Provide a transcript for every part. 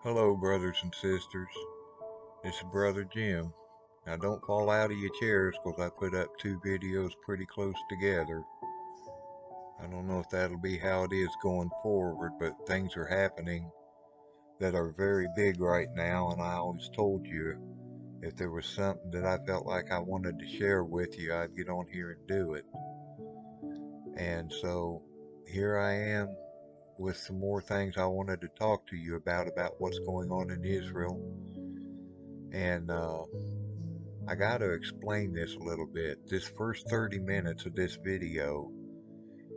Hello, brothers and sisters. It's Brother Jim. Now, don't fall out of your chairs because I put up two videos pretty close together. I don't know if that'll be how it is going forward, but things are happening that are very big right now, and I always told you if there was something that I felt like I wanted to share with you, I'd get on here and do it. And so here I am with some more things I wanted to talk to you about what's going on in Israel. And I got to explain this a little bit. This first 30 minutes of this video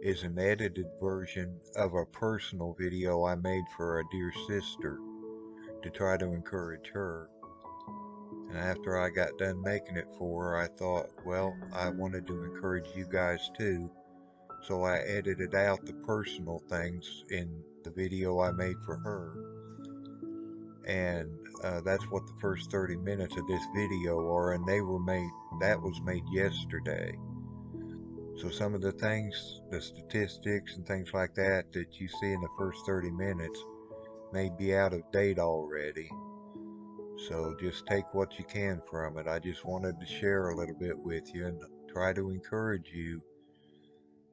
is an edited version of a personal video I made for a dear sister to try to encourage her. And after I got done making it for her, I thought, well, I wanted to encourage you guys too. So I edited out the personal things in the video I made for her. And that's what the first 30 minutes of this video are, and that was made yesterday. So some of the things, the statistics and things like that you see in the first 30 minutes may be out of date already. So just take what you can from it. I just wanted to share a little bit with you and try to encourage you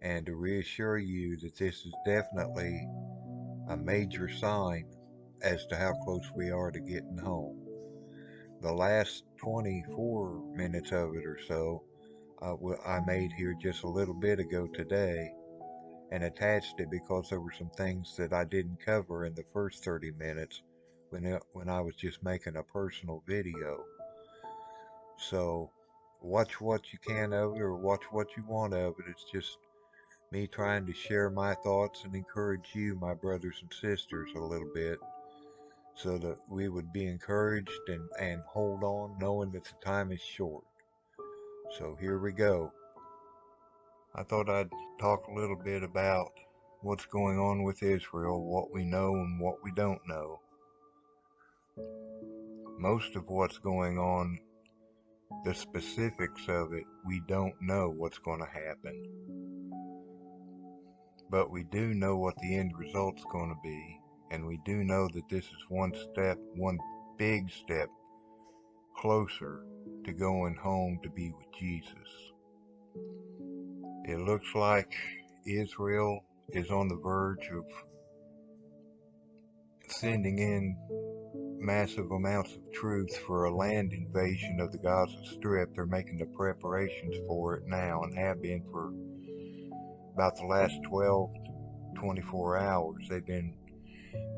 and to reassure you that this is definitely a major sign as to how close we are to getting home. The last 24 minutes of it or so I made here just a little bit ago today and attached it because there were some things that I didn't cover in the first 30 minutes when I was just making a personal video. So watch what you can of it or watch what you want of it. It's just me trying to share my thoughts and encourage you, my brothers and sisters, a little bit so that we would be encouraged and hold on knowing that the time is short. So here we go. I thought I'd talk a little bit about what's going on with Israel, what we know and what we don't know. Most of what's going on, the specifics of it, we don't know what's going to happen. But we do know what the end result's going to be, and we do know that this is one big step closer to going home to be with Jesus. It looks like Israel is on the verge of sending in massive amounts of troops for a land invasion of the Gaza Strip. They're making the preparations for it now and have been for about the last 12 to 24 hours. They've been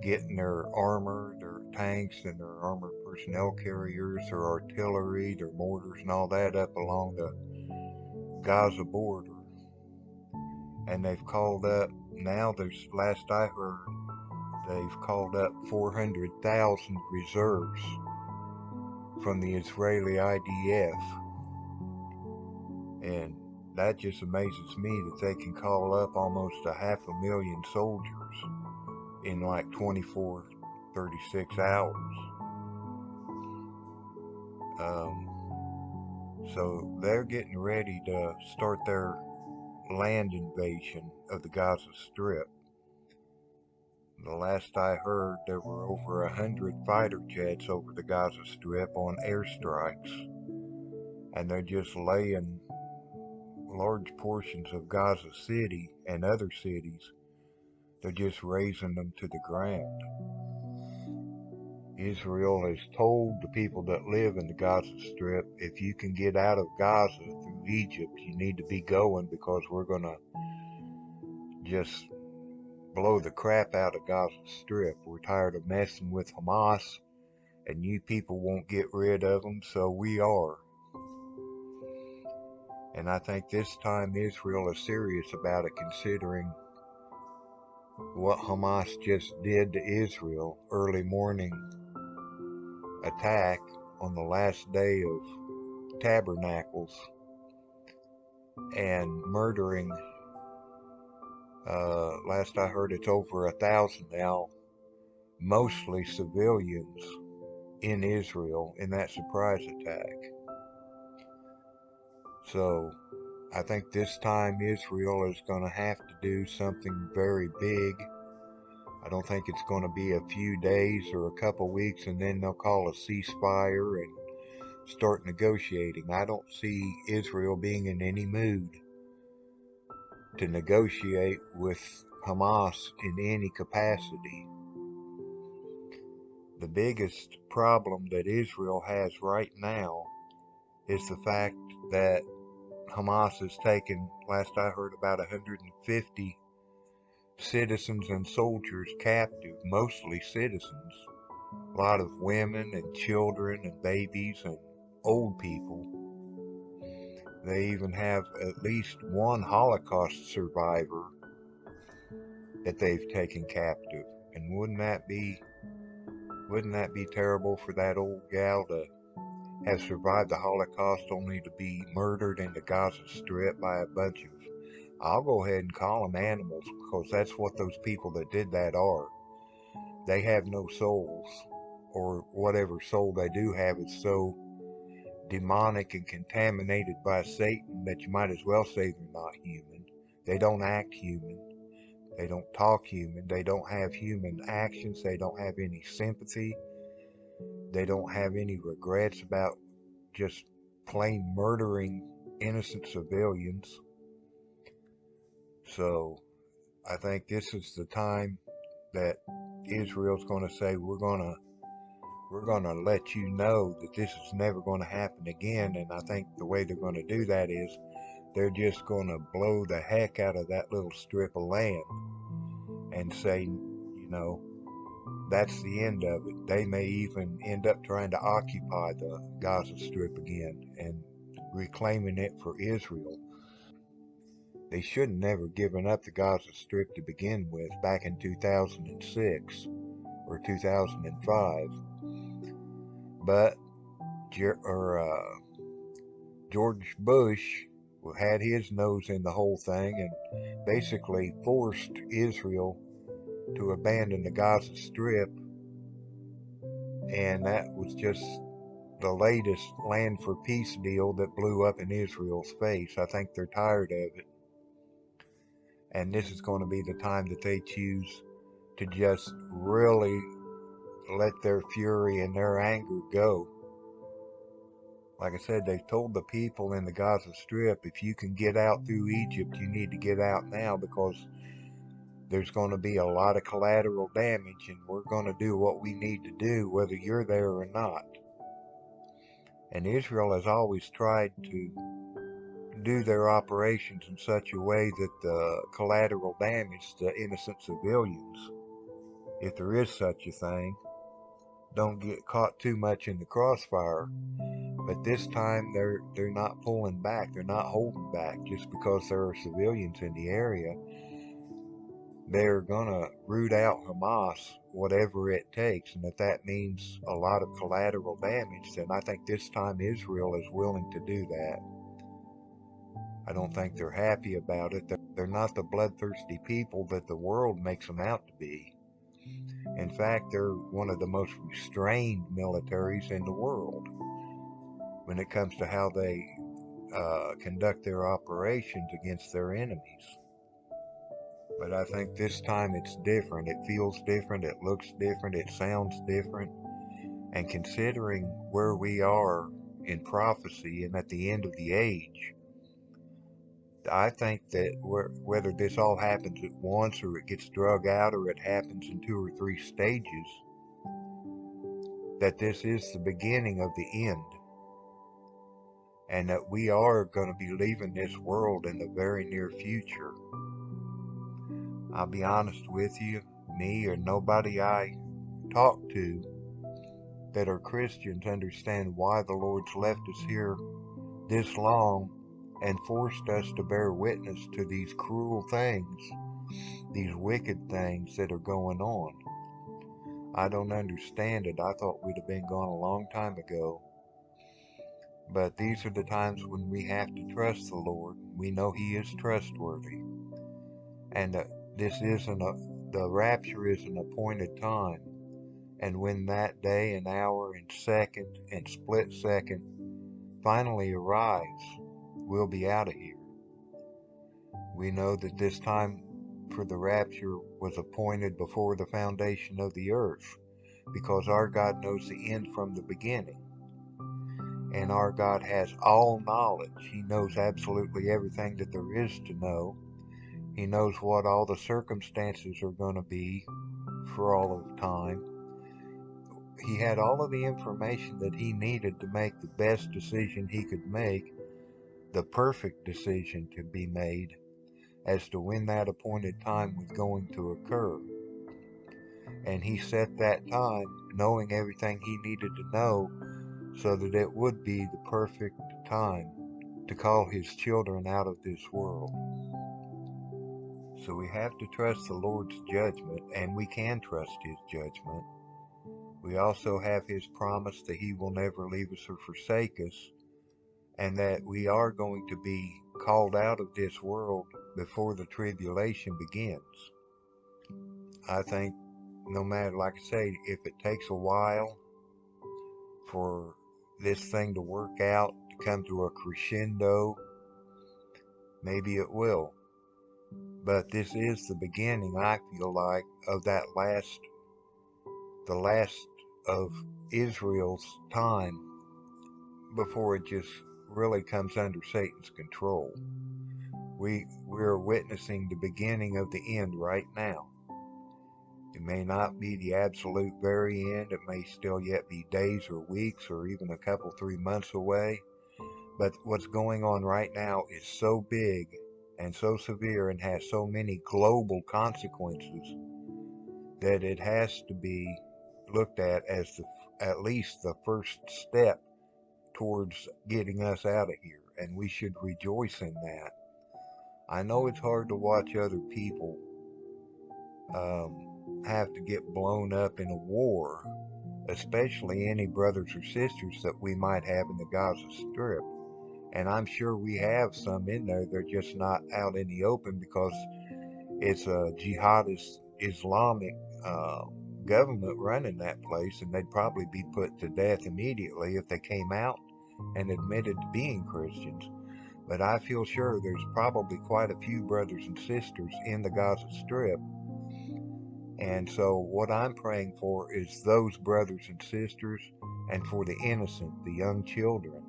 getting their armor, their tanks, and their armored personnel carriers, their artillery, their mortars, and all that up along the Gaza border. And they've called up, now there's, last I heard, they've called up 400,000 reserves from the Israeli IDF. And that just amazes me that they can call up almost 500,000 soldiers in like 24, 36 hours. So they're getting ready to start their land invasion of the Gaza Strip. The last I heard, there were over 100 fighter jets over the Gaza Strip on airstrikes, and they're just laying large portions of Gaza City and other cities. They're just razing them to the ground. Israel has told the people that live in the Gaza Strip, if you can get out of Gaza through Egypt, you need to be going because we're going to just blow the crap out of Gaza Strip. We're tired of messing with Hamas, and you people won't get rid of them, so we are. And I think this time Israel is serious about it, considering what Hamas just did to Israel. Early morning attack on the last day of Tabernacles and murdering, last I heard it's over 1,000 now, mostly civilians in Israel in that surprise attack. So I think this time Israel is going to have to do something very big. I don't think it's going to be a few days or a couple weeks and then they'll call a ceasefire and start negotiating. I don't see Israel being in any mood to negotiate with Hamas in any capacity. The biggest problem that Israel has right now is the fact that Hamas has taken, last I heard, about 150 citizens and soldiers captive, mostly citizens. A lot of women and children and babies and old people. They even have at least one Holocaust survivor that they've taken captive. And wouldn't that be terrible for that old gal to have survived the Holocaust only to be murdered in the Gaza Strip by a bunch of, I'll go ahead and call them animals, because that's what those people that did that are. They have no souls, or whatever soul they do have is so demonic and contaminated by Satan that you might as well say they're not human. They don't act human. They don't talk human. They don't have human actions. They don't have any sympathy. They don't have any regrets about just plain murdering innocent civilians. So I think this is the time that Israel's going to say, we're going to let you know that this is never going to happen again. And I think the way they're going to do that is they're just going to blow the heck out of that little strip of land and say, you know, that's the end of it. They may even end up trying to occupy the Gaza Strip again and reclaiming it for Israel. They should have never given up the Gaza Strip to begin with back in 2006 or 2005. But George Bush had his nose in the whole thing and basically forced Israel to abandon the Gaza Strip, and that was just the latest land for peace deal that blew up in Israel's face. I think they're tired of it, and this is going to be the time that they choose to just really let their fury and their anger go. Like I said, they've told the people in the Gaza Strip, if you can get out through Egypt, you need to get out now, because there's going to be a lot of collateral damage, and we're going to do what we need to do whether you're there or not. And Israel has always tried to do their operations in such a way that the collateral damage to innocent civilians, if there is such a thing, don't get caught too much in the crossfire. But this time they're not pulling back, they're not holding back just because there are civilians in the area. They're gonna root out Hamas, whatever it takes, and if that means a lot of collateral damage, then I think this time Israel is willing to do that. I don't think they're happy about it. They're not the bloodthirsty people that the world makes them out to be. In fact, they're one of the most restrained militaries in the world when it comes to how they conduct their operations against their enemies. But I think this time it's different. It feels different. It looks different. It sounds different. And considering where we are in prophecy and at the end of the age, I think that whether this all happens at once or it gets drug out or it happens in 2 or 3 stages, that this is the beginning of the end. And that we are going to be leaving this world in the very near future. I'll be honest with you, me or nobody I talk to that are Christians understand why the Lord's left us here this long and forced us to bear witness to these cruel things, these wicked things that are going on. I don't understand it. I thought we'd have been gone a long time ago. But these are the times when we have to trust the Lord. We know He is trustworthy. And the rapture is an appointed time. And when that day and hour and second and split second finally arrives, we'll be out of here. We know that this time for the rapture was appointed before the foundation of the earth, because our God knows the end from the beginning. And our God has all knowledge. He knows absolutely everything that there is to know. He knows what all the circumstances are going to be for all of time. He had all of the information that he needed to make the best decision he could make, the perfect decision to be made as to when that appointed time was going to occur. And he set that time knowing everything he needed to know so that it would be the perfect time to call his children out of this world. So we have to trust the Lord's judgment, and we can trust his judgment. We also have his promise that he will never leave us or forsake us, and that we are going to be called out of this world before the tribulation begins. I think no matter, like I say, if it takes a while for this thing to work out, to come to a crescendo, maybe it will. But this is the beginning, I feel like, of that the last of Israel's time before it just really comes under Satan's control. We're witnessing the beginning of the end right now. It may not be the absolute very end. It may still yet be days or weeks or even a couple, 3 months away. But what's going on right now is so big and so severe and has so many global consequences that it has to be looked at as at least the first step towards getting us out of here. And we should rejoice in that. I know it's hard to watch other people have to get blown up in a war, especially any brothers or sisters that we might have in the Gaza Strip. And I'm sure we have some in there. They're just not out in the open because it's a jihadist Islamic government running that place, and they'd probably be put to death immediately if they came out and admitted to being Christians. But I feel sure there's probably quite a few brothers and sisters in the Gaza Strip. And so what I'm praying for is those brothers and sisters, and for the innocent, the young children.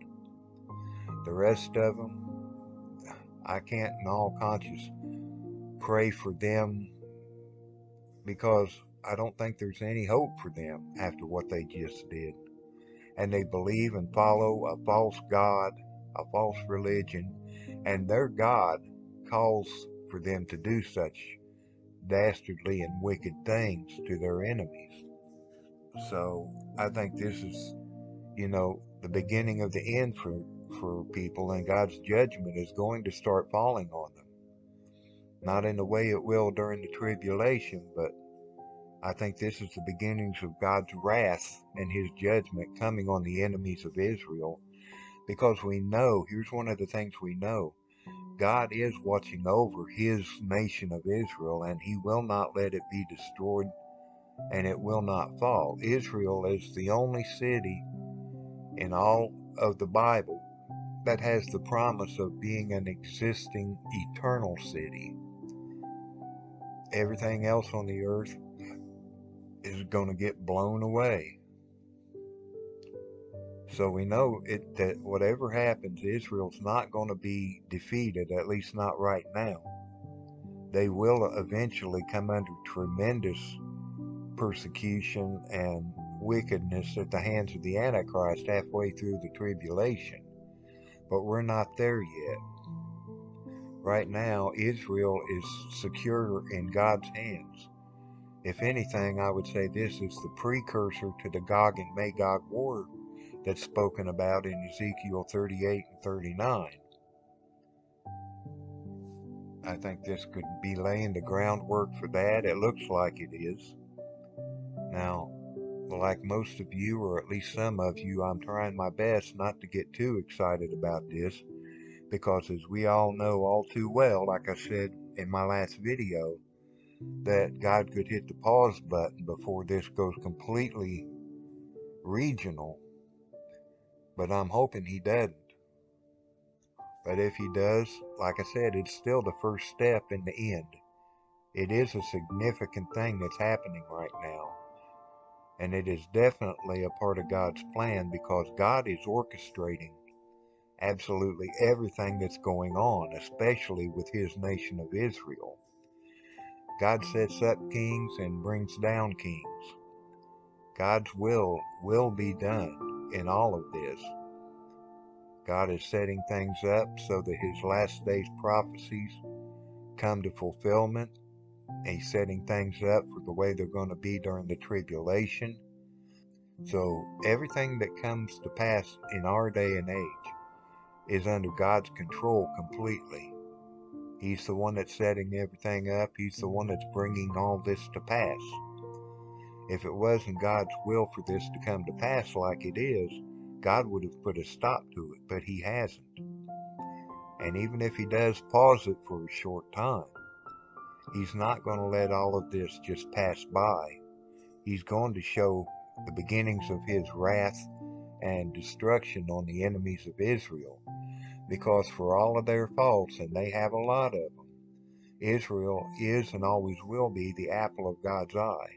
The rest of them, I can't in all conscience pray for them, because I don't think there's any hope for them after what they just did. And they believe and follow a false God, a false religion, and their God calls for them to do such dastardly and wicked things to their enemies. So I think this is, the beginning of the end for people, and God's judgment is going to start falling on them. Not in the way it will during the tribulation, but I think this is the beginnings of God's wrath and his judgment coming on the enemies of Israel. Because we know, here's one of the things we know, God is watching over his nation of Israel, and he will not let it be destroyed, and it will not fall. Israel is the only city in all of the Bible that has the promise of being an existing eternal city. Everything else on the earth is going to get blown away. So we know that whatever happens, Israel's not going to be defeated, at least not right now. They will eventually come under tremendous persecution and wickedness at the hands of the Antichrist halfway through the tribulation. But we're not there yet. Right now, Israel is secure in God's hands. If anything, I would say this is the precursor to the Gog and Magog war that's spoken about in Ezekiel 38 and 39. I think this could be laying the groundwork for that. It looks like it is. Now, like most of you, or at least some of you, I'm trying my best not to get too excited about this, because as we all know all too well, like I said in my last video, that God could hit the pause button before this goes completely regional. But I'm hoping he doesn't. But if he does, like I said, it's still the first step in the end. it is a significant thing that's happening right now. And it is definitely a part of God's plan, because God is orchestrating absolutely everything that's going on, especially with his nation of Israel. God sets up kings and brings down kings. God's will be done in all of this. God is setting things up so that his last days prophecies come to fulfillment. He's setting things up for the way they're going to be during the tribulation. So everything that comes to pass in our day and age is under God's control completely. He's the one that's setting everything up. He's the one that's bringing all this to pass. If it wasn't God's will for this to come to pass like it is, God would have put a stop to it, but he hasn't. And even if he does pause it for a short time, he's not going to let all of this just pass by. He's going to show the beginnings of his wrath and destruction on the enemies of Israel, because for all of their faults, and they have a lot of them, Israel is and always will be the apple of God's eye.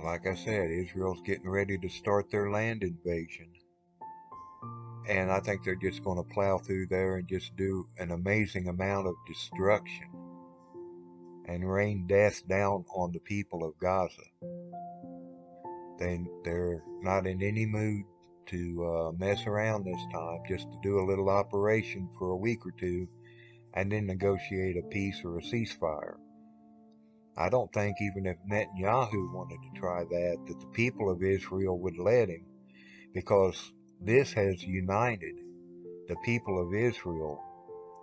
Like I said, Israel's getting ready to start their land invasion. And I think they're just going to plow through there and just do an amazing amount of destruction and rain death down on the people of Gaza. They're not in any mood to mess around this time, just to do a little operation for a week or two and then negotiate a peace or a ceasefire. I don't think even if Netanyahu wanted to try that the people of Israel would let him, because this has united the people of Israel.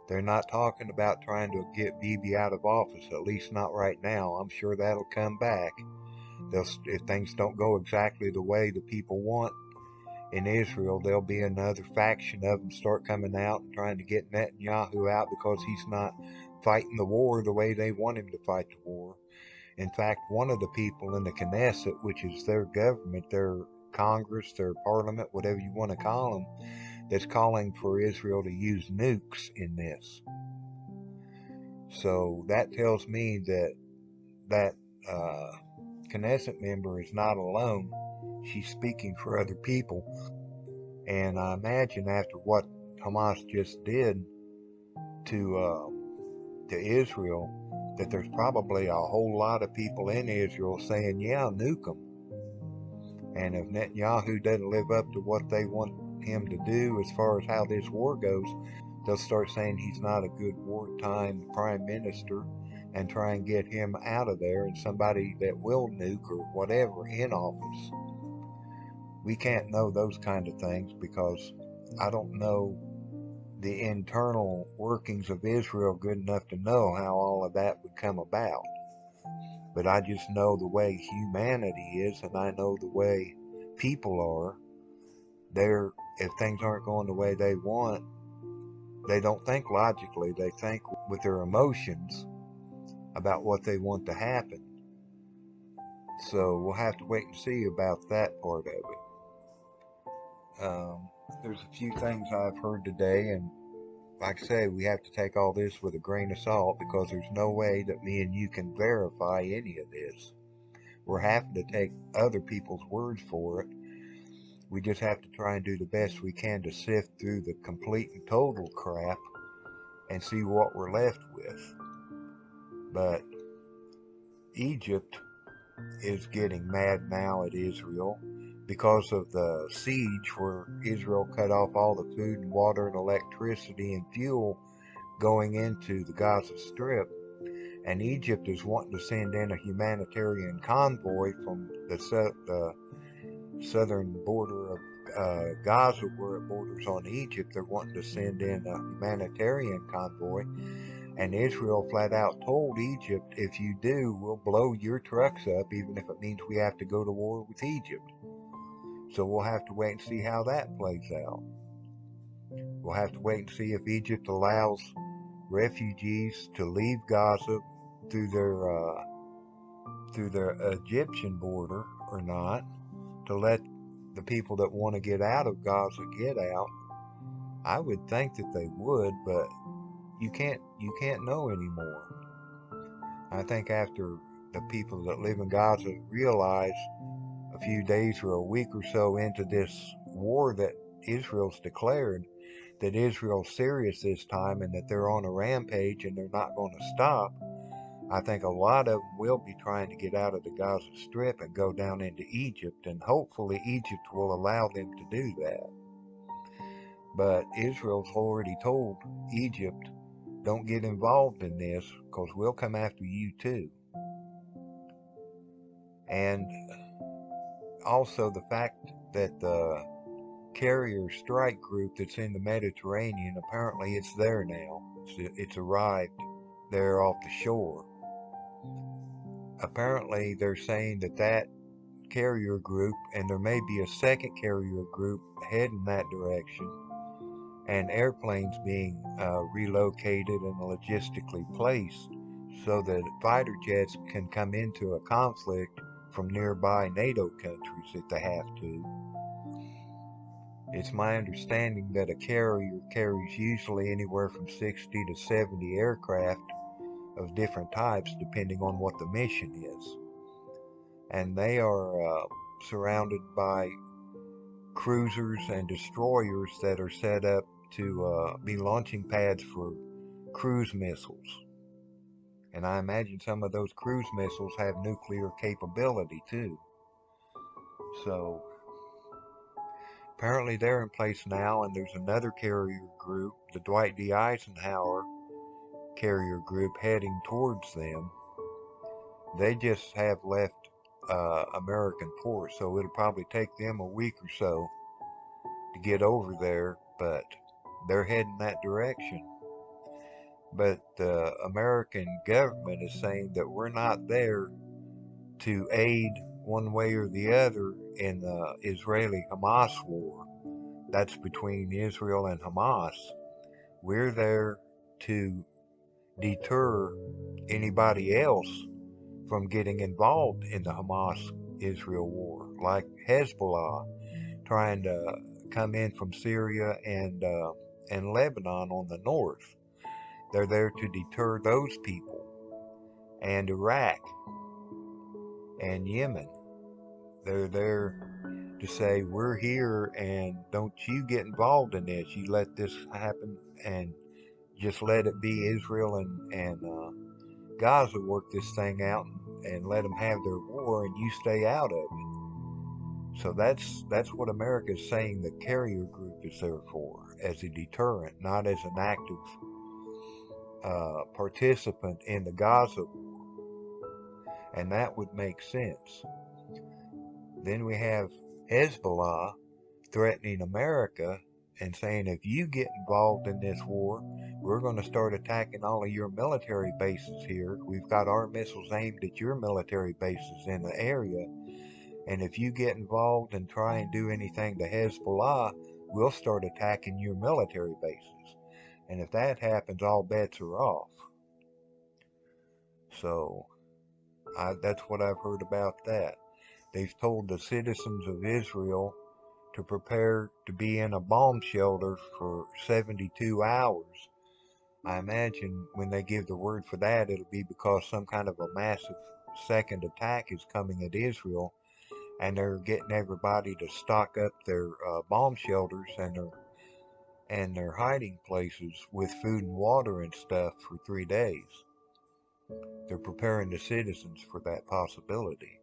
They're not talking about trying to get Bibi out of office, at least not right now. I'm sure that'll come back. If things don't go exactly the way the people want in Israel, there'll be another faction of them start coming out and trying to get Netanyahu out because he's not fighting the war the way they want him to fight the war. In fact, one of the people in the Knesset, which is their government, their Congress, their parliament, whatever you want to call them, that's calling for Israel to use nukes in this. So that tells me that Knesset member is not alone. She's speaking for other people. And I imagine after what Hamas just did to Israel, that there's probably a whole lot of people in Israel saying, yeah, nuke them. And if Netanyahu doesn't live up to what they want him to do as far as how this war goes, they'll start saying he's not a good wartime prime minister and try and get him out of there and somebody that will nuke or whatever in office. We can't know those kind of things because I don't know the internal workings of Israel good enough to know how all of that would come about. But I just know the way humanity is, and I know the way people are. If things aren't going the way they want, they don't think logically. They think with their emotions about what they want to happen. So we'll have to wait and see about that part of it. There's a few things I've heard today, and like I say, we have to take all this with a grain of salt because there's no way that me and you can verify any of this. We're having to take other people's words for it. We just have to try and do the best we can to sift through the complete and total crap and see what we're left with. But Egypt is getting mad now at Israel because of the siege where Israel cut off all the food and water and electricity and fuel going into the Gaza Strip. And Egypt is wanting to send in a humanitarian convoy from the southern border of Gaza, where it borders on Egypt. They're wanting to send in a humanitarian convoy. And Israel flat out told Egypt, if you do, we'll blow your trucks up, even if it means we have to go to war with Egypt. So we'll have to wait and see how that plays out. We'll have to wait and see if Egypt allows refugees to leave Gaza through their Egyptian border or not, to let the people that want to get out of Gaza get out. I would think that they would, but you can't know anymore. I think after the people that live in Gaza realize a few days or a week or so into this war that Israel's declared, that Israel's serious this time and that they're on a rampage and they're not going to stop, I think a lot of them will be trying to get out of the Gaza Strip and go down into Egypt, and hopefully Egypt will allow them to do that. But Israel's already told Egypt, don't get involved in this because we'll come after you too. And also the fact that the carrier strike group that's in the Mediterranean, apparently it's there now. It's arrived there off the shore. Apparently they're saying that that carrier group, and there may be a second carrier group heading that direction, and airplanes being relocated and logistically placed so that fighter jets can come into a conflict from nearby NATO countries if they have to. It's my understanding that a carrier carries usually anywhere from 60 to 70 aircraft of different types depending on what the mission is. And they are surrounded by cruisers and destroyers that are set up to be launching pads for cruise missiles. And I imagine some of those cruise missiles have nuclear capability too. So apparently they're in place now, and there's another carrier group, the Dwight D. Eisenhower carrier group, heading towards them. They just have left American ports, so it'll probably take them a week or so to get over there, but they're heading that direction. But the American government is saying that we're not there to aid one way or the other in the Israeli-Hamas war. That's between Israel and Hamas. We're there to deter anybody else from getting involved in the Hamas-Israel war, like Hezbollah trying to come in from Syria and Lebanon on the north. They're there to deter those people, and Iraq and Yemen. They're there to say, we're here and don't you get involved in this. You let this happen and just let it be Israel and Gaza work this thing out and let them have their war, and you stay out of it. So that's what America is saying the carrier group is there for, as a deterrent, not as an active participant in the Gaza war. And that would make sense. Then we have Hezbollah threatening America and saying, if you get involved in this war, we're going to start attacking all of your military bases here. We've got our missiles aimed at your military bases in the area. And if you get involved and try and do anything to Hezbollah, we'll start attacking your military bases. And if that happens, all bets are off. So that's what I've heard about that. They've told the citizens of Israel to prepare to be in a bomb shelter for 72 hours. I imagine when they give the word for that, it'll be because some kind of a massive second attack is coming at Israel, and they're getting everybody to stock up their bomb shelters and their hiding places with food and water and stuff for 3 days. They're preparing the citizens for that possibility.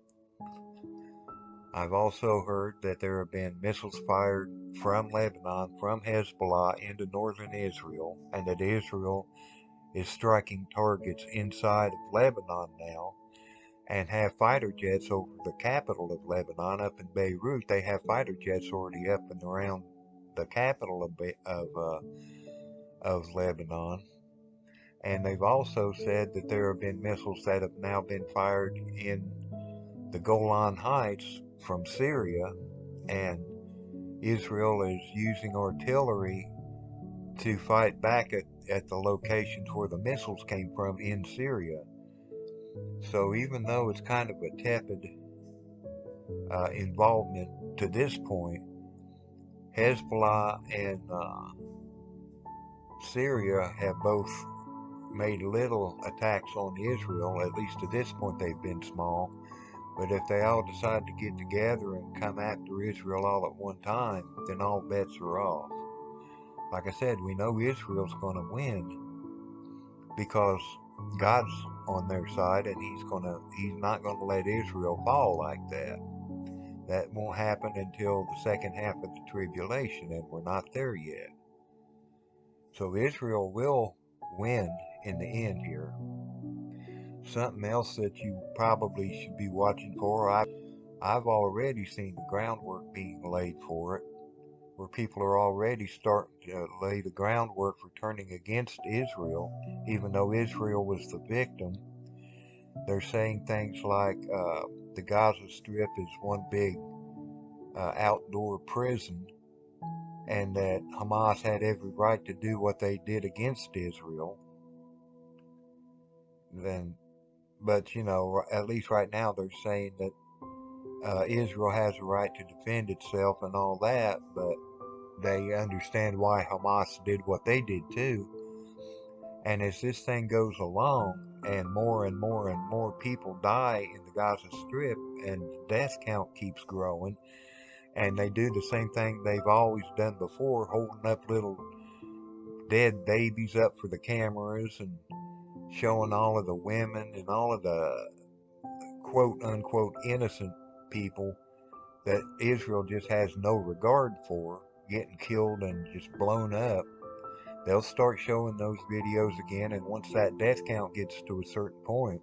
I've also heard that there have been missiles fired from Lebanon, from Hezbollah into northern Israel, and that Israel is striking targets inside of Lebanon now, and have fighter jets over the capital of Lebanon, up in Beirut. They have fighter jets already up and around the capital of Lebanon. And they've also said that there have been missiles that have now been fired in the Golan Heights from Syria, and Israel is using artillery to fight back at the locations where the missiles came from in Syria. So even though it's kind of a tepid involvement to this point, Hezbollah and Syria have both made little attacks on Israel. At least to this point they've been small. But if they all decide to get together and come after Israel all at one time, then all bets are off. Like I said, we know Israel's going to win because God's on their side, and he's not going to let Israel fall like that. That won't happen until the second half of the tribulation, and we're not there yet. So Israel will win in the end here. Something else that you probably should be watching for, I've already seen the groundwork being laid for it, where people are already starting to lay the groundwork for turning against Israel, even though Israel was the victim. They're saying things like the Gaza Strip is one big outdoor prison, and that Hamas had every right to do what they did against Israel. But at least right now they're saying that Israel has a right to defend itself and all that, but they understand why Hamas did what they did too. And as this thing goes along and more and more and more people die in the Gaza Strip and the death count keeps growing, and they do the same thing they've always done before, holding up little dead babies up for the cameras and showing all of the women and all of the quote unquote innocent people that Israel just has no regard for getting killed and just blown up. They'll start showing those videos again, and once that death count gets to a certain point,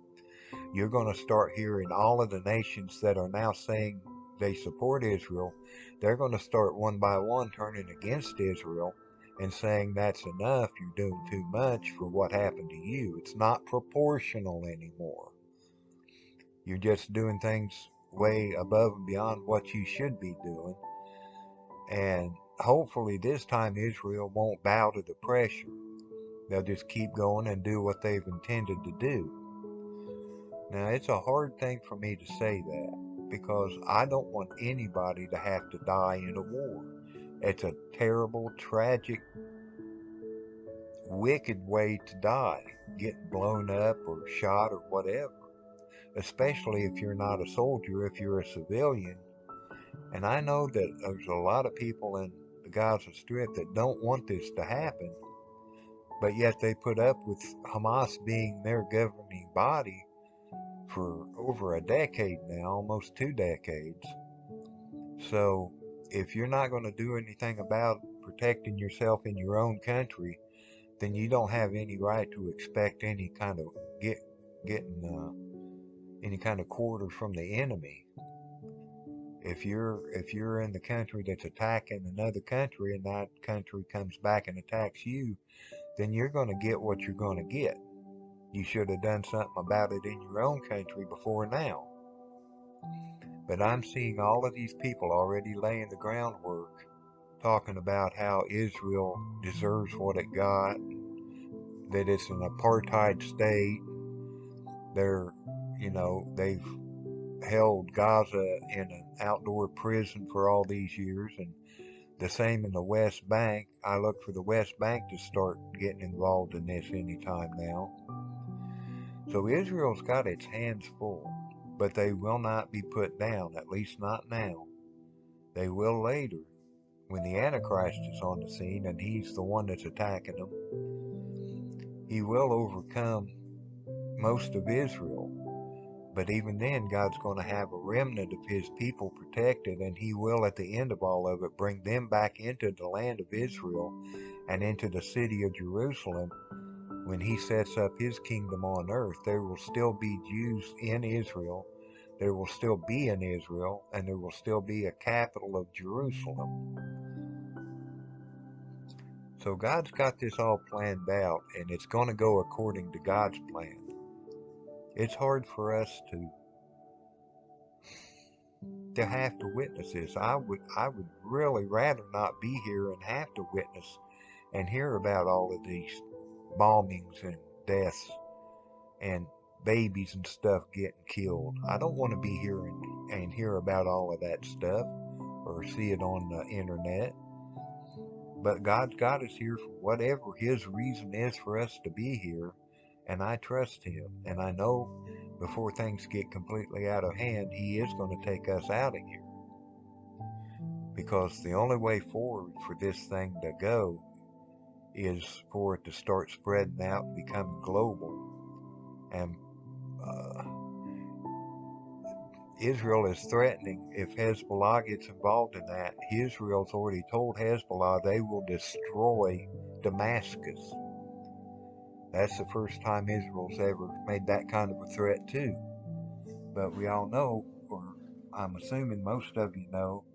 you're going to start hearing all of the nations that are now saying they support Israel. They're going to start one by one turning against Israel and saying that's enough, you're doing too much for what happened to you. It's not proportional anymore. You're just doing things way above and beyond what you should be doing. And hopefully this time Israel won't bow to the pressure. They'll just keep going and do what they've intended to do. Now, it's a hard thing for me to say that because I don't want anybody to have to die in a war. It's a terrible, tragic, wicked way to die, getting blown up or shot or whatever, especially if you're not a soldier, if you're a civilian. And I know that there's a lot of people in the Gaza Strip that don't want this to happen, but yet they put up with Hamas being their governing body for over a decade now, almost 2 decades. So if you're not going to do anything about protecting yourself in your own country, then you don't have any right to expect any kind of getting any kind of quarter from the enemy. If you're in the country that's attacking another country and that country comes back and attacks you, then you're going to get what you're going to get. You should have done something about it in your own country before now. But I'm seeing all of these people already laying the groundwork, talking about how Israel deserves what it got, that it's an apartheid state. They've held Gaza in an outdoor prison for all these years, and the same in the West Bank. I look for the West Bank to start getting involved in this anytime now. So Israel's got its hands full, but they will not be put down, at least not now. They will later, when the Antichrist is on the scene and he's the one that's attacking them. He will overcome most of Israel, but even then God's going to have a remnant of his people protected, and he will at the end of all of it bring them back into the land of Israel and into the city of Jerusalem. When he sets up his kingdom on earth, there will still be Jews in Israel, there will still be in Israel, and there will still be a capital of Jerusalem. So God's got this all planned out, and it's going to go according to God's plan. It's hard for us to have to witness this. I would really rather not be here and have to witness and hear about all of these bombings and deaths and babies and stuff getting killed. I don't want to be here and hear about all of that stuff or see it on the internet. But God's got us here for whatever his reason is for us to be here. and I trust him. And I know before things get completely out of hand, he is going to take us out of here. Because the only way forward for this thing to go is for it to start spreading out and becoming global. And Israel is threatening, if Hezbollah gets involved in that, Israel's already told Hezbollah they will destroy Damascus. That's the first time Israel's ever made that kind of a threat too. But we all know, or I'm assuming most of you know,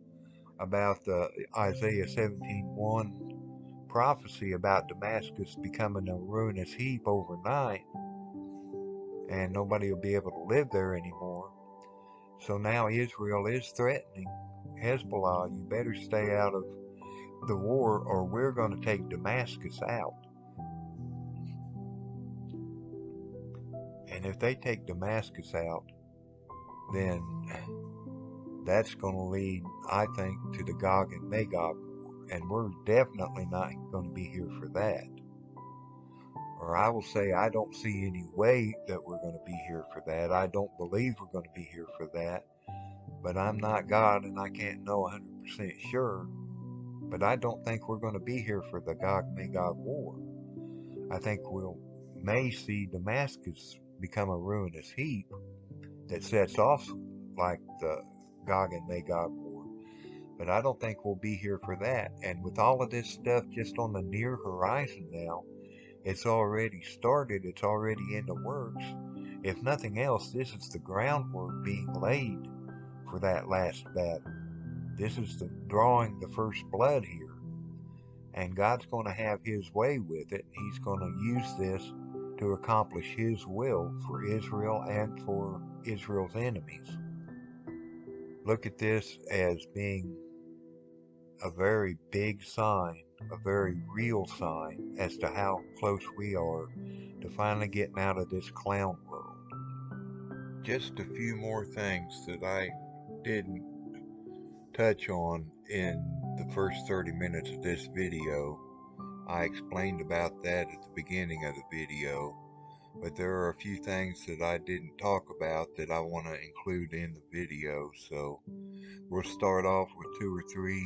about the Isaiah 17:1 prophecy about Damascus becoming a ruinous heap overnight, and nobody will be able to live there anymore. So now Israel is threatening Hezbollah, you better stay out of the war or we're going to take Damascus out. And if they take Damascus out, then that's going to lead, I think, to the Gog and Magog war. And we're definitely not going to be here for that. Or I will say, I don't see any way that we're going to be here for that. I don't believe we're going to be here for that. But I'm not God and I can't know 100% sure. But I don't think we're going to be here for the Gog-Magog war. I think may see Damascus become a ruinous heap that sets off like the Gog and Magog war. But I don't think we'll be here for that. And with all of this stuff just on the near horizon now, it's already started, it's already in the works. If nothing else, this is the groundwork being laid for that last battle. This is drawing the first blood here. And God's going to have his way with it. He's going to use this to accomplish his will for Israel and for Israel's enemies. Look at this as being a very big sign, a very real sign as to how close we are to finally getting out of this clown world. Just a few more things that I didn't touch on in the first 30 minutes of this video. I explained about that at the beginning of the video, but there are a few things that I didn't talk about that I want to include in the video, so we'll start off with 2 or 3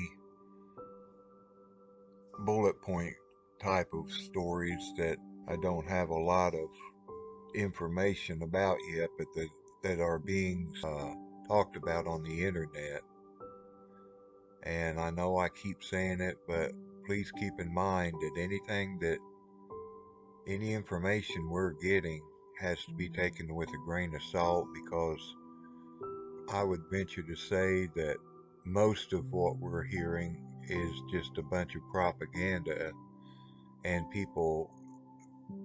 bullet point type of stories that I don't have a lot of information about yet, but that are being talked about on the internet. And I know I keep saying it, but please keep in mind that any information we're getting has to be taken with a grain of salt, because I would venture to say that most of what we're hearing is just a bunch of propaganda and people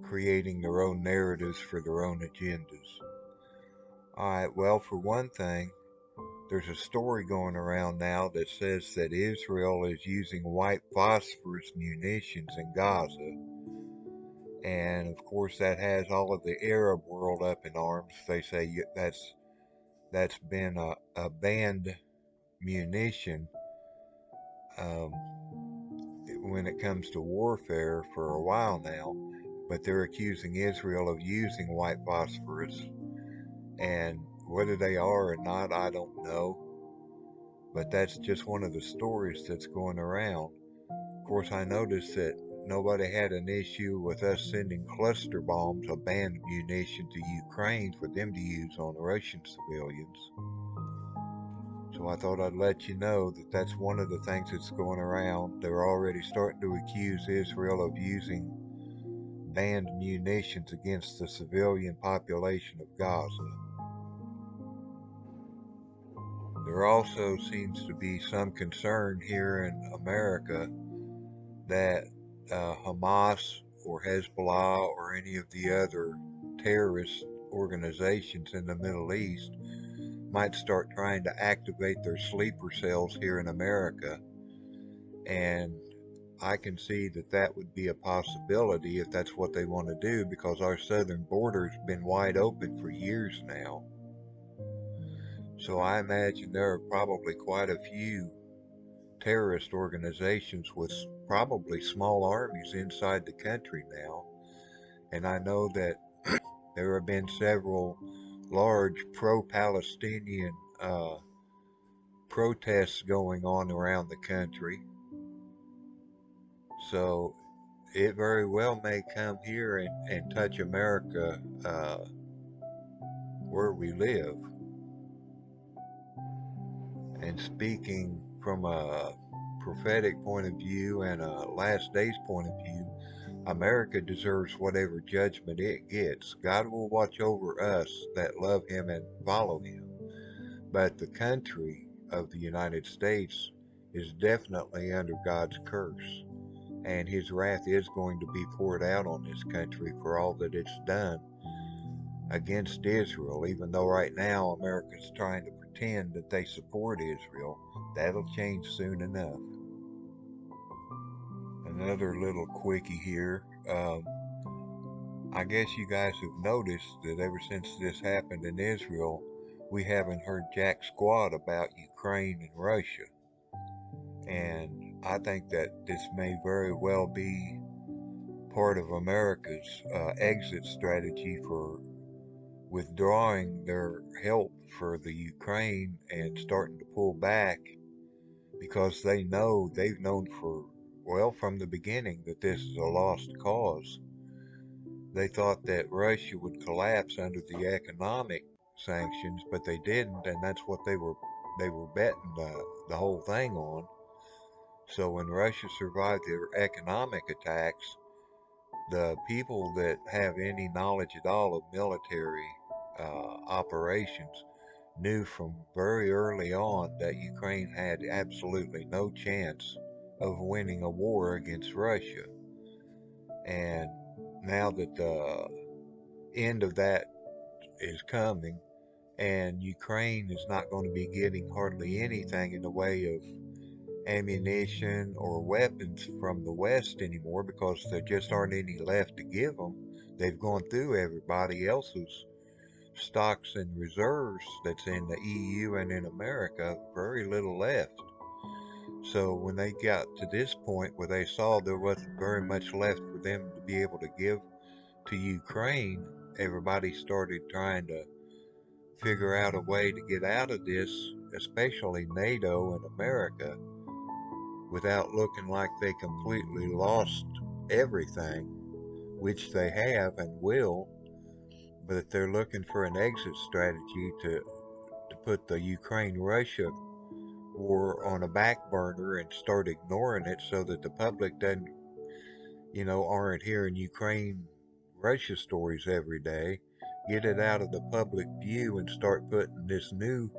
creating their own narratives for their own agendas. Alright, well, for one thing, there's a story going around now that says that Israel is using white phosphorus munitions in Gaza. And of course that has all of the Arab world up in arms. They say that's been a banned munition when it comes to warfare for a while now. But they're accusing Israel of using white phosphorus. And whether they are or not, I don't know. But that's just one of the stories that's going around. Of course, I noticed that nobody had an issue with us sending cluster bombs of banned munition to Ukraine for them to use on Russian civilians. So I thought I'd let you know that that's one of the things that's going around. They're already starting to accuse Israel of using banned munitions against the civilian population of Gaza. There also seems to be some concern here in America that Hamas or Hezbollah or any of the other terrorist organizations in the Middle East might start trying to activate their sleeper cells here in America. And I can see that that would be a possibility if that's what they want to do, because our southern border's been wide open for years now. So I imagine there are probably quite a few terrorist organizations with probably small armies inside the country now. And I know that There have been several large pro-Palestinian protests going on around the country. So it very well may come here and touch America where we live. And speaking from a prophetic point of view and a last days point of view, America deserves whatever judgment it gets. God will watch over us that love Him and follow Him. But the country of the United States is definitely under God's curse. And His wrath is going to be poured out on this country for all that it's done against Israel, even though right now America's trying to pretend that they support Israel. That'll change soon enough. Another little quickie here. I guess you guys have noticed that ever since this happened in Israel, we haven't heard jack squat about Ukraine and Russia. And I think that this may very well be part of America's exit strategy for withdrawing their help for the Ukraine and starting to pull back, because they've known for, well, from the beginning that this is a lost cause. They thought that Russia would collapse under the economic sanctions, but they didn't, and that's what they were betting the whole thing on. So when Russia survived their economic attacks, the people that have any knowledge at all of military operations knew from very early on that Ukraine had absolutely no chance of winning a war against Russia. And now that the end of that is coming, and Ukraine is not going to be getting hardly anything in the way of ammunition or weapons from the West anymore, because there just aren't any left to give them. They've gone through everybody else's stocks and reserves that's in the EU and in America, very little left. So when they got to this point where they saw there wasn't very much left for them to be able to give to Ukraine, everybody started trying to figure out a way to get out of this, especially NATO and America, without looking like they completely lost everything, which they have and will. But they're looking for an exit strategy to put the Ukraine-Russia war on a back burner and start ignoring it, so that the public doesn't, aren't hearing Ukraine-Russia stories every day. Get it out of the public view and start putting this new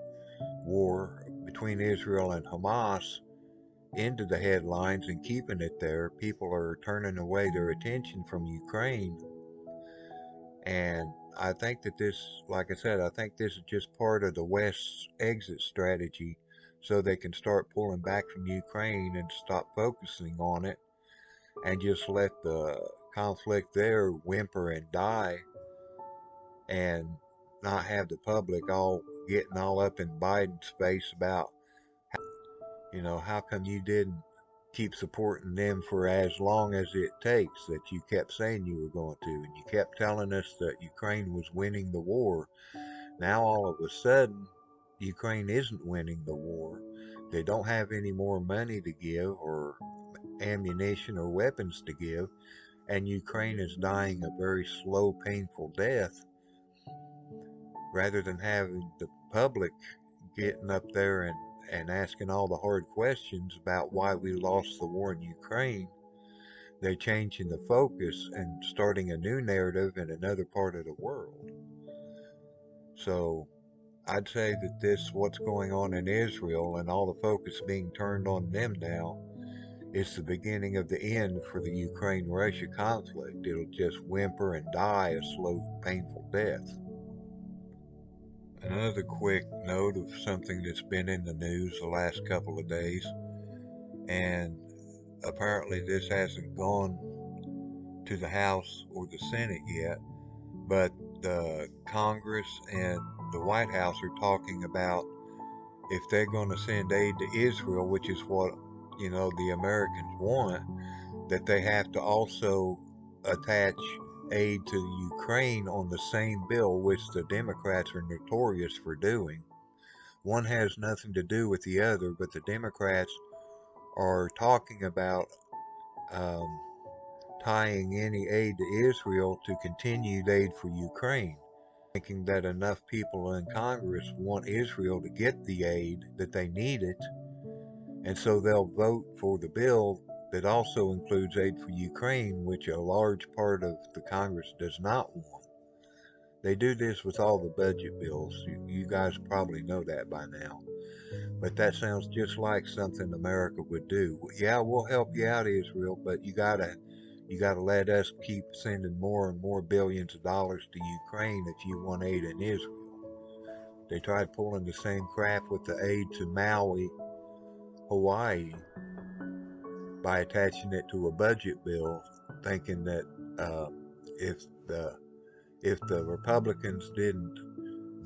war between Israel and Hamas into the headlines and keeping it there. People are turning away their attention from Ukraine. And I think that this, like I said, I think this is just part of the West's exit strategy, so they can start pulling back from Ukraine and stop focusing on it and just let the conflict there whimper and die, and not have the public all getting all up in Biden's face about, how come you didn't keep supporting them for as long as it takes that you kept saying you were going to, and you kept telling us that Ukraine was winning the war. Now all of a sudden, Ukraine isn't winning the war. They don't have any more money to give, or ammunition or weapons to give, and Ukraine is dying a very slow, painful death, rather than having the public getting up there and asking all the hard questions about why we lost the war in Ukraine. They're changing the focus and starting a new narrative in another part of the world. So I'd say that what's going on in Israel and all the focus being turned on them now, is the beginning of the end for the Ukraine-Russia conflict. It'll just whimper and die a slow, painful death. Another quick note of something that's been in the news the last couple of days, and apparently this hasn't gone to the House or the Senate yet, but the Congress and the White House are talking about, if they're going to send aid to Israel, which is what, the Americans want, that they have to also attach aid to Ukraine on the same bill, which the Democrats are notorious for doing. One has nothing to do with the other, but the Democrats are talking about um, tying any aid to Israel to continued aid for Ukraine, thinking that enough people in Congress want Israel to get the aid that they need it, and so they'll vote for the bill that also includes aid for Ukraine, which a large part of the Congress does not want. They do this with all the budget bills. You guys probably know that by now. But that sounds just like something America would do. Yeah, we'll help you out, Israel, but you gotta let us keep sending more and more billions of dollars to Ukraine if you want aid in Israel. They tried pulling the same crap with the aid to Maui, Hawaii, by attaching it to a budget bill, thinking that uh, if the if the Republicans didn't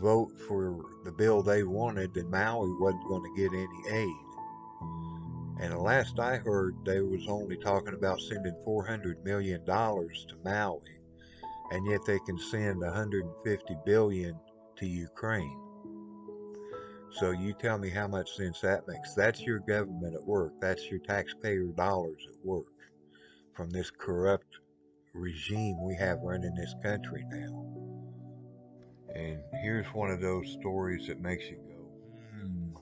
vote for the bill they wanted, then Maui wasn't going to get any aid. And the last I heard, they was only talking about sending $400 million to Maui, and yet they can send $150 billion to Ukraine. So you tell me how much sense that makes. That's your government at work. That's your taxpayer dollars at work from this corrupt regime we have running this country now. And here's one of those stories that makes you go, hmm.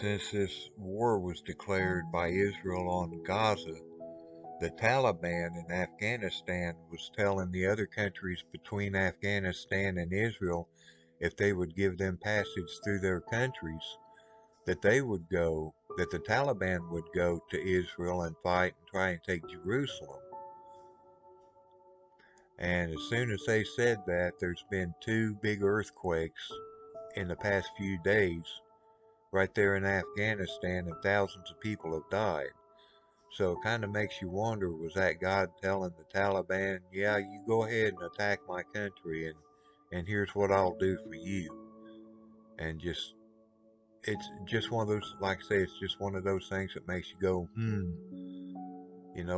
Since this war was declared by Israel on Gaza, the Taliban in Afghanistan was telling the other countries between Afghanistan and Israel if they would give them passage through their countries, that the Taliban would go to Israel and fight and try and take Jerusalem. And as soon as they said that, there's been two big earthquakes in the past few days right there in Afghanistan, and thousands of people have died. So it kind of makes you wonder, was that God telling the Taliban, yeah, you go ahead and attack my country, and here's what I'll do for you. And it's just one of those, like I say, it's just one of those things that makes you go,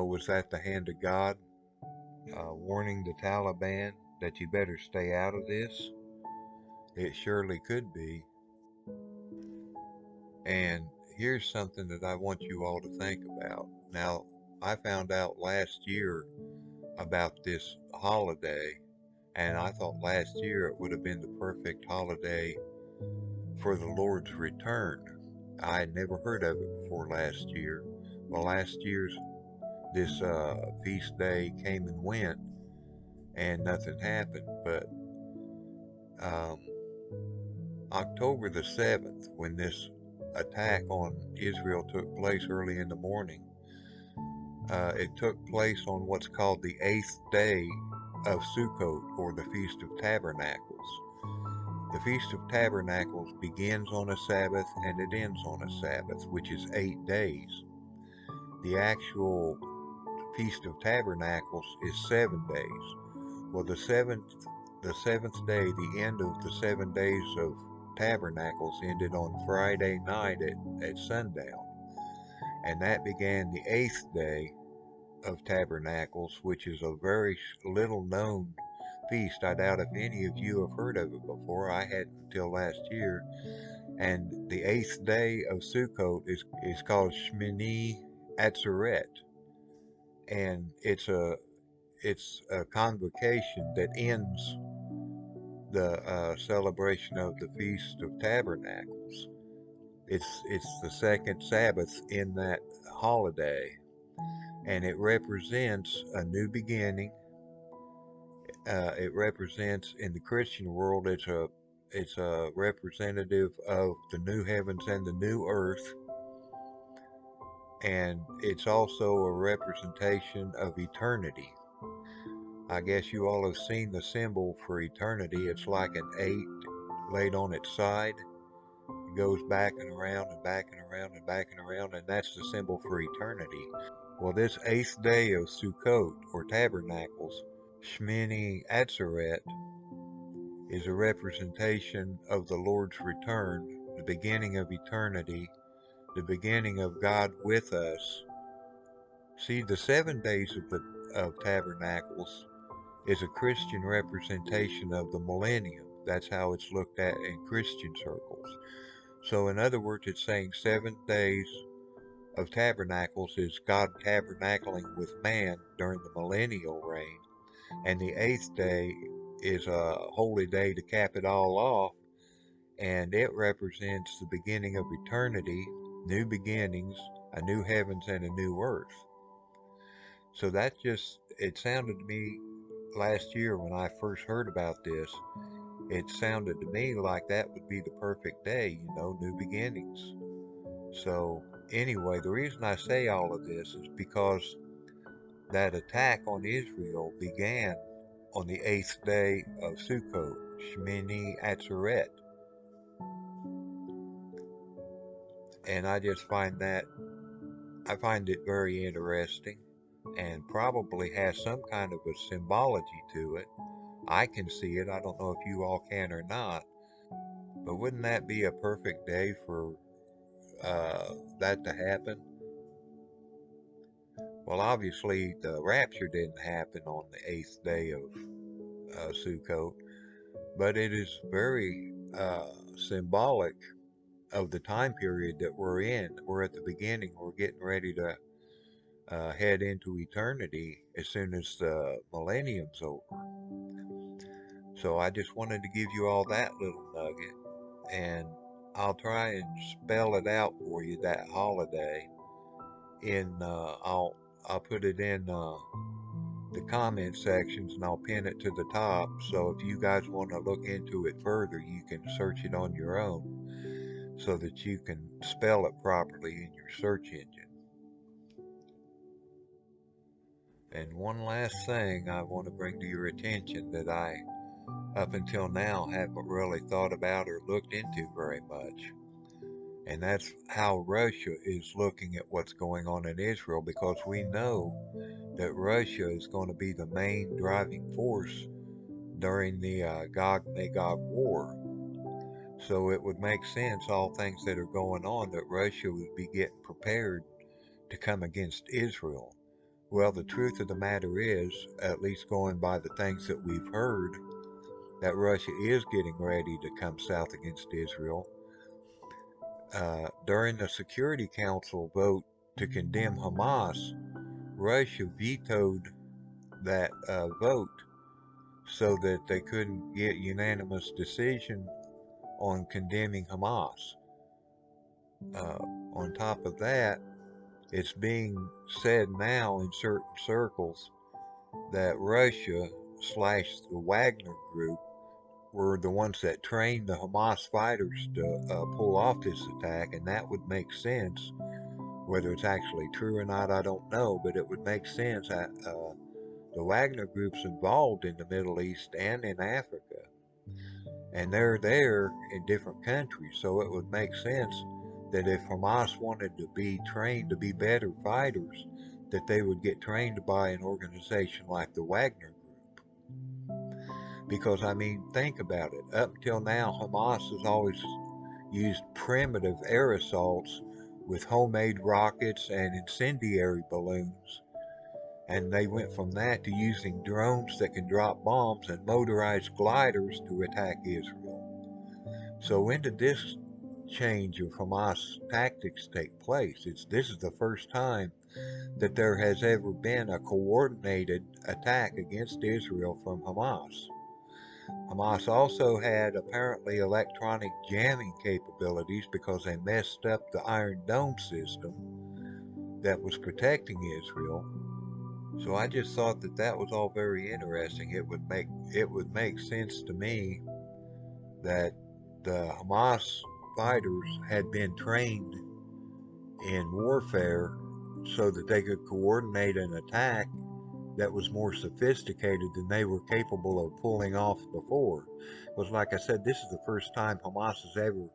was that the hand of God warning the Taliban that you better stay out of this? It surely could be. And here's something that I want you all to think about. Now, I found out last year about this holiday, and I thought last year it would have been the perfect holiday for the Lord's return. I had never heard of it before last year. Well, last year's this feast day came and went, and nothing happened. But um, October the 7th, when this attack on Israel took place early in the morning, it took place on what's called the 8th day of Sukkot, or the Feast of Tabernacles. The Feast of Tabernacles begins on a Sabbath and it ends on a Sabbath, which is 8 days. The actual Feast of Tabernacles is 7 days. Well, the seventh day, the end of the 7 days of Tabernacles, ended on Friday night at sundown, and that began the 8th day of Tabernacles, which is a very little known feast. I doubt if any of you have heard of it before. I hadn't until last year. And the 8th day of Sukkot is called Shmini Atzeret, and it's a convocation that ends the celebration of the Feast of Tabernacles. It's the second Sabbath in that holiday, and it represents a new beginning. It represents, in the Christian world, it's a representative of the new heavens and the new earth, and it's also a representation of eternity. I guess you all have seen the symbol for eternity. It's like an 8 laid on its side. It goes back and around and back and around and back and around, and that's the symbol for eternity. Well, this 8th day of Sukkot, or Tabernacles, Shmini Atzeret, is a representation of the Lord's return, the beginning of eternity, the beginning of God with us. See, the 7 days of Tabernacles is a Christian representation of the millennium. That's how it's looked at in Christian circles. So, in other words, it's saying 7 days of tabernacles is God tabernacling with man during the millennial reign, and the eighth day is a holy day to cap it all off, and it represents the beginning of eternity, new beginnings, a new heavens and a new earth. So that just, it sounded to me last year when I first heard about this, it sounded to me like that would be the perfect day, new beginnings. So, anyway, the reason I say all of this is because that attack on Israel began on the eighth day of Sukkot, Shmini Atzeret. And I find it very interesting and probably has some kind of a symbology to it. I can see it. I don't know if you all can or not. But wouldn't that be a perfect day for that to happen? Well, obviously, the rapture didn't happen on the eighth day of Sukkot, but it is very symbolic of the time period that we're in. We're at the beginning. We're getting ready to head into eternity as soon as the millennium's over. So I just wanted to give you all that little nugget, and I'll try and spell it out for you, that holiday. I'll put it in the comment sections, and I'll pin it to the top. So if you guys want to look into it further, you can search it on your own so that you can spell it properly in your search engine. And one last thing I want to bring to your attention that I, up until now, haven't really thought about or looked into very much. And that's how Russia is looking at what's going on in Israel, because we know that Russia is going to be the main driving force during the Gog-Magog war. So it would make sense, all things that are going on, that Russia would be getting prepared to come against Israel. Well, the truth of the matter is, at least going by the things that we've heard, that Russia is getting ready to come south against Israel. During the Security Council vote to condemn Hamas, Russia vetoed that vote so that they couldn't get unanimous decision on condemning Hamas. On top of that, it's being said now in certain circles that Russia slash the Wagner group were the ones that trained the Hamas fighters to pull off this attack, and that would make sense. Whether it's actually true or not, I don't know, but it would make sense that the Wagner group's involved in the Middle East and in Africa, and they're there in different countries, so it would make sense that if Hamas wanted to be trained to be better fighters, that they would get trained by an organization like the Wagner Group. Because, I mean, think about it. Up until now, Hamas has always used primitive air assaults with homemade rockets and incendiary balloons. And they went from that to using drones that can drop bombs and motorized gliders to attack Israel. So when did this change of Hamas tactics take place? This is the first time that there has ever been a coordinated attack against Israel from Hamas. Hamas also had apparently electronic jamming capabilities because they messed up the Iron Dome system that was protecting Israel. So I just thought that that was all very interesting. It would make sense to me that the Hamas fighters had been trained in warfare so that they could coordinate an attack that was more sophisticated than they were capable of pulling off before. Because, like I said, this is the first time Hamas has ever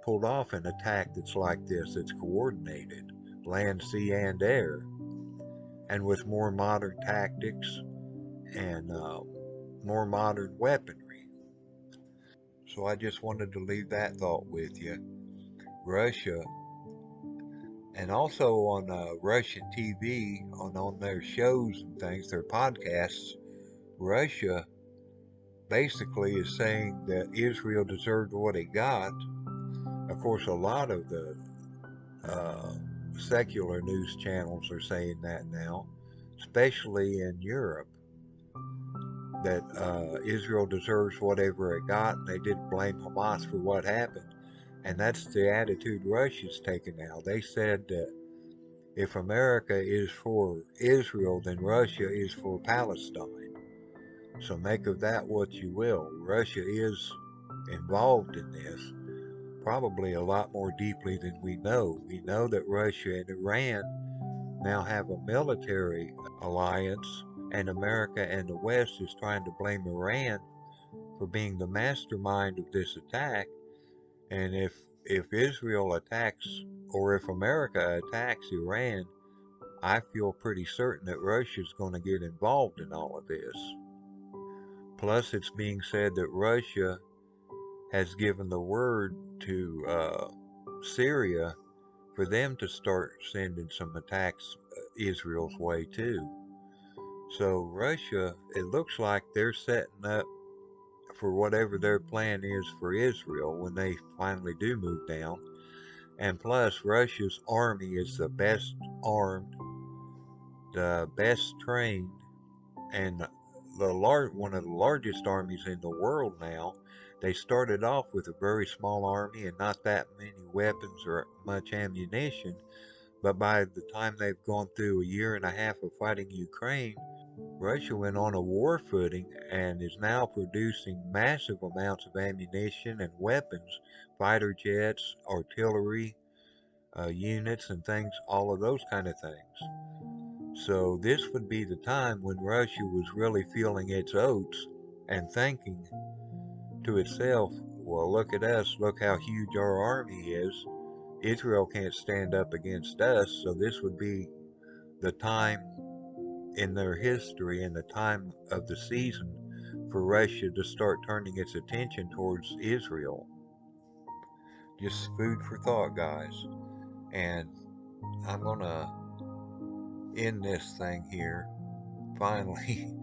pulled off an attack that's like this, that's coordinated, land, sea, and air, and with more modern tactics and more modern weaponry. So I just wanted to leave that thought with you. Russia And also on Russian TV, on their shows and things, their podcasts, Russia basically is saying that Israel deserved what it got. Of course, a lot of the uh, secular news channels are saying that now, especially in Europe, that Israel deserves whatever it got, and they didn't blame Hamas for what happened. And that's the attitude Russia's taken now. They said that if America is for Israel, then Russia is for Palestine. So make of that what you will. Russia is involved in this, probably a lot more deeply than we know. We know that Russia and Iran now have a military alliance, and America and the West is trying to blame Iran for being the mastermind of this attack. And if Israel attacks, or if America attacks Iran, I feel pretty certain that Russia's going to get involved in all of this. Plus, it's being said that Russia has given the word to Syria for them to start sending some attacks Israel's way too. So Russia, it looks like they're setting up for whatever their plan is for Israel when they finally do move down. And plus, Russia's army is the best armed, the best trained, and one of the largest armies in the world now. They started off with a very small army and not that many weapons or much ammunition, but by the time they've gone through a year and a half of fighting Ukraine, Russia went on a war footing and is now producing massive amounts of ammunition and weapons, fighter jets, artillery units, and things, all of those kind of things. So this would be the time when Russia was really feeling its oats and thinking to itself, well, look at us, look how huge our army is. Israel can't stand up against us, so this would be the time in their history and the time of the season for Russia to start turning its attention towards Israel. Just food for thought, guys. And I'm gonna end this thing here. Finally,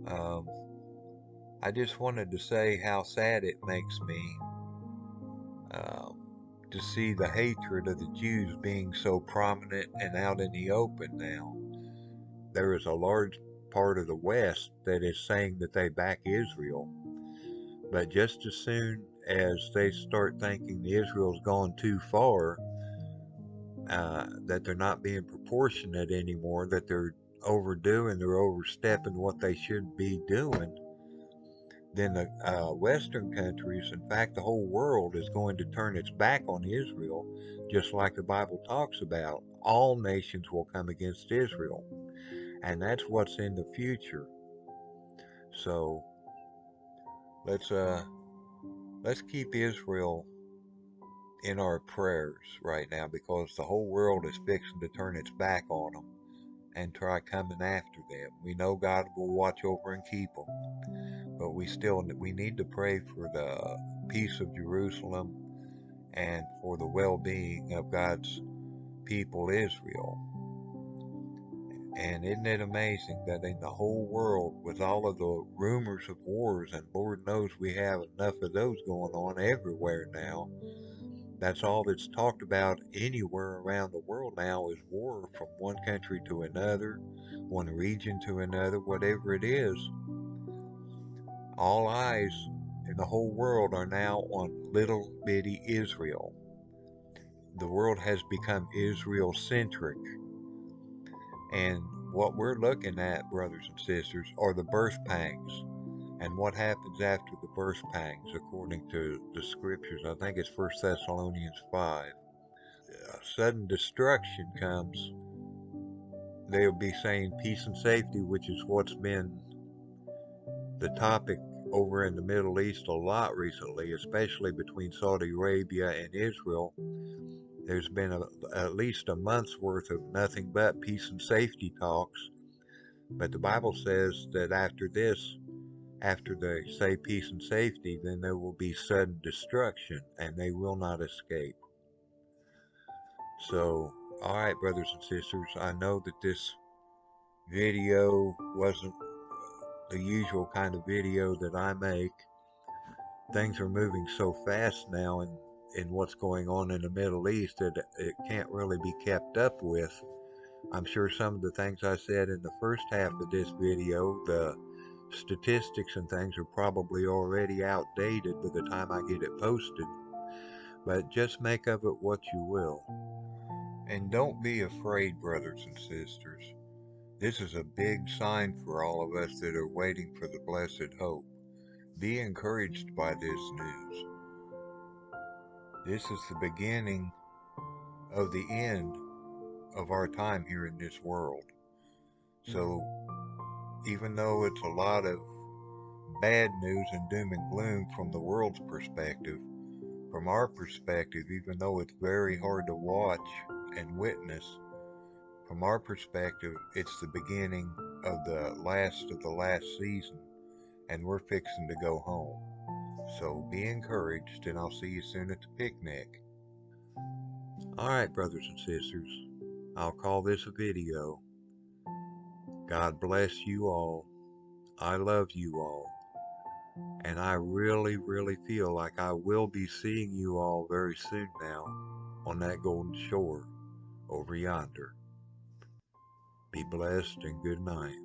um, I just wanted to say how sad it makes me um, to see the hatred of the Jews being so prominent and out in the open now. There is a large part of the West that is saying that they back Israel, but just as soon as they start thinking Israel's gone too far, that they're not being proportionate anymore, that they're overstepping what they should be doing, then the Western countries, in fact, the whole world is going to turn its back on Israel, just like the Bible talks about. All nations will come against Israel, and that's what's in the future. So let's uh let's keep Israel in our prayers right now, because the whole world is fixing to turn its back on them and try coming after them. We know God will watch over and keep them, but we need to pray for the peace of Jerusalem and for the well-being of God's people Israel. And isn't it amazing that in the whole world, with all of the rumors of wars, and Lord knows we have enough of those going on everywhere now, that's all that's talked about anywhere around the world now is war, from one country to another, one region to another, whatever it is. All eyes in the whole world are now on little bitty Israel. The world has become Israel centric. And what we're looking at, brothers and sisters, are the birth pangs. And what happens after the birth pangs, according to the scriptures. I think it's 1 Thessalonians 5. Sudden destruction comes. They'll be saying peace and safety, which is what's been the topic over in the Middle East a lot recently, especially between Saudi Arabia and Israel. There's been at least a month's worth of nothing but peace and safety talks. But the Bible says that after this, after they say peace and safety, then there will be sudden destruction, and they will not escape. So Alright, brothers and sisters, I know that this video wasn't the usual kind of video that I make. Things are moving so fast now in what's going on in the Middle East that it can't really be kept up with. I'm sure some of the things I said in the first half of this video, the statistics and things are probably already outdated by the time I get it posted. But just make of it what you will. And don't be afraid, brothers and sisters. This is a big sign for all of us that are waiting for the blessed hope. Be encouraged by this news. This is the beginning of the end of our time here in this world. So, even though it's a lot of bad news and doom and gloom from the world's perspective, from our perspective, even though it's very hard to watch and witness, from our perspective, it's the beginning of the last season, and we're fixing to go home. So be encouraged, and I'll see you soon at the picnic. Alright, brothers and sisters, I'll call this a video. God bless you all. I love you all. And I really, really feel like I will be seeing you all very soon now on that golden shore over yonder. Be blessed and good night.